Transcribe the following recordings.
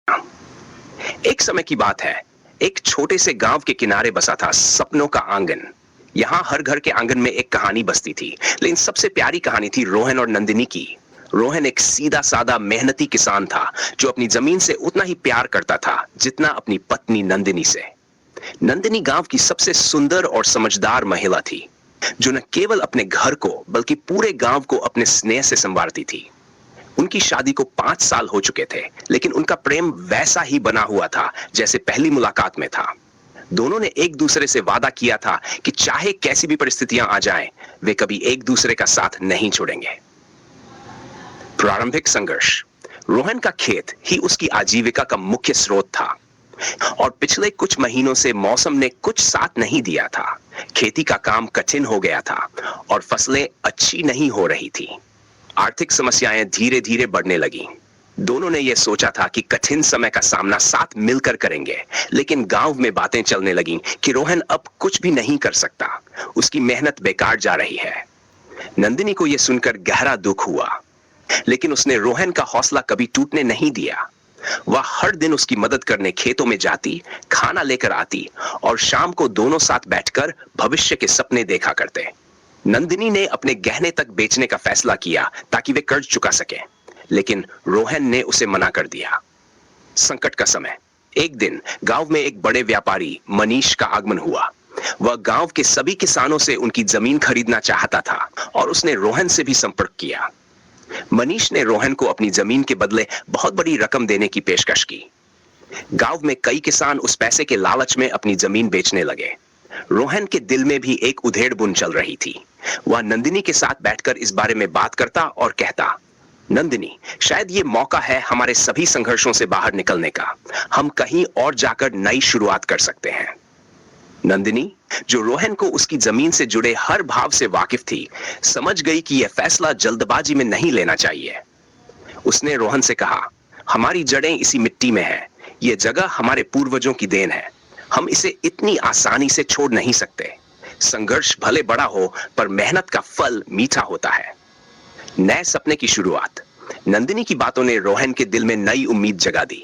एक समय की बात है। एक छोटे से गांव के किनारे बसा था सपनों का आंगन। यहाँ हर घर के आंगन में एक कहानी बसती थी, लेकिन सबसे प्यारी कहानी थी रोहन और नंदिनी की। रोहन एक सीधा साधा मेहनती किसान था, जो अपनी जमीन से उतना ही प्यार करता था जितना अपनी पत्नी नंदिनी से। नंदिनी गांव की सबसे सुंदर और समझदार महिला थी, जो न केवल अपने घर को बल्कि पूरे गांव को अपने स्नेह से संवारती थी। उनकी शादी को 5 साल हो चुके थे, लेकिन उनका प्रेम वैसा ही बना हुआ था जैसे पहली मुलाकात में था। दोनों ने एक दूसरे से वादा किया था कि चाहे कैसी भी परिस्थितियां आ जाएं, वे कभी एक दूसरे का साथ नहीं छोड़ेंगे। प्रारंभिक संघर्ष। रोहन का खेत ही उसकी आजीविका का मुख्य स्रोत था, और पिछले कुछ महीनों से मौसम ने कुछ साथ नहीं दिया था। खेती का काम कठिन हो गया था और फसलें अच्छी नहीं हो रही थी। आर्थिक समस्याएं धीरे धीरे बढ़ने लगी। दोनों ने यह सोचा था कि कठिन समय का सामना साथ मिलकर करेंगे, लेकिन गांव में बातें चलने लगीं कि रोहन अब कुछ भी नहीं कर सकता, उसकी मेहनत बेकार जा रही है। नंदिनी को यह सुनकर गहरा दुख हुआ, लेकिन उसने रोहन का हौसला कभी टूटने नहीं दिया। वह हर दिन उसकी मदद करने खेतों में जाती, खाना लेकर आती और शाम को दोनों साथ बैठकर भविष्य के सपने देखा करते। नंदिनी ने अपने गहने तक बेचने का फैसला किया ताकि वे कर्ज चुका सके, लेकिन रोहन ने उसे मना कर दिया। संकट का समय। एक दिन गांव में एक बड़े व्यापारी मनीष का आगमन हुआ। वह गांव के सभी किसानों से उनकी जमीन खरीदना चाहता था और उसने रोहन से भी संपर्क किया। मनीष ने रोहन को अपनी जमीन के बदले बहुत बड़ी रकम देने की पेशकश की। गांव में कई किसान उस पैसे के लालच में अपनी जमीन बेचने लगे। रोहन के दिल में भी एक उधेड़ बुन चल रही थी। वह नंदिनी के साथ बैठकर इस बारे में बात करता और कहता, नंदिनी, शायद ये मौका है हमारे सभी संघर्षों से बाहर निकलने का। हम कहीं और जाकर नई शुरुआत कर सकते हैं। नंदिनी, जो रोहन को उसकी जमीन से जुड़े हर भाव से वाकिफ थी, समझ गई कि यह फैसला जल्दबाजी में नहीं लेना चाहिए। उसने रोहन से कहा, हमारी जड़ें इसी मिट्टी में है। यह जगह हमारे पूर्वजों की देन है। हम इसे इतनी आसानी से छोड़ नहीं सकते। संघर्ष भले बड़ा हो, पर मेहनत का फल मीठा होता है। नए सपने की शुरुआत। नंदिनी की बातों ने रोहन के दिल में नई उम्मीद जगा दी।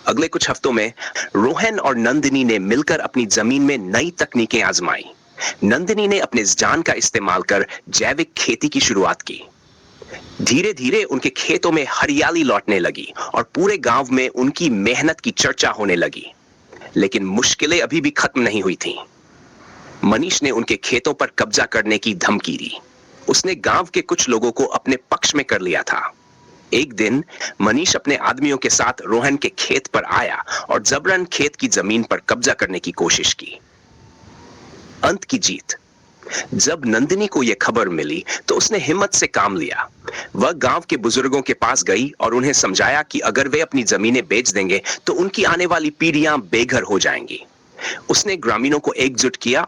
अगले कुछ हफ्तों में रोहन और नंदिनी ने मिलकर अपनी जमीन में नई तकनीकें आजमाई। नंदिनी ने अपने ज्ञान का इस्तेमाल कर जैविक खेती की शुरुआत की। धीरे धीरे उनके खेतों में हरियाली लौटने लगी और पूरे गांव में उनकी मेहनत की चर्चा होने लगी। लेकिन मुश्किलें अभी भी खत्म नहीं हुई थीं। मनीष ने उनके खेतों पर कब्जा करने की धमकी दी। उसने गांव के कुछ लोगों को अपने पक्ष में कर लिया था। एक दिन मनीष अपने आदमियों के साथ रोहन के खेत पर आया और जबरन खेत की जमीन पर कब्जा करने की कोशिश की। अंत की जीत। जब नंदिनी को यह खबर मिली तो उसने हिम्मत से काम लिया। वह गांव के बुजुर्गों के पास गई और उन्हें समझाया कि अगर वे अपनी जमीनें बेच देंगे तो उनकी आने वाली पीढ़ियां बेघर हो जाएंगी। उसने ग्रामीणों को एकजुट किया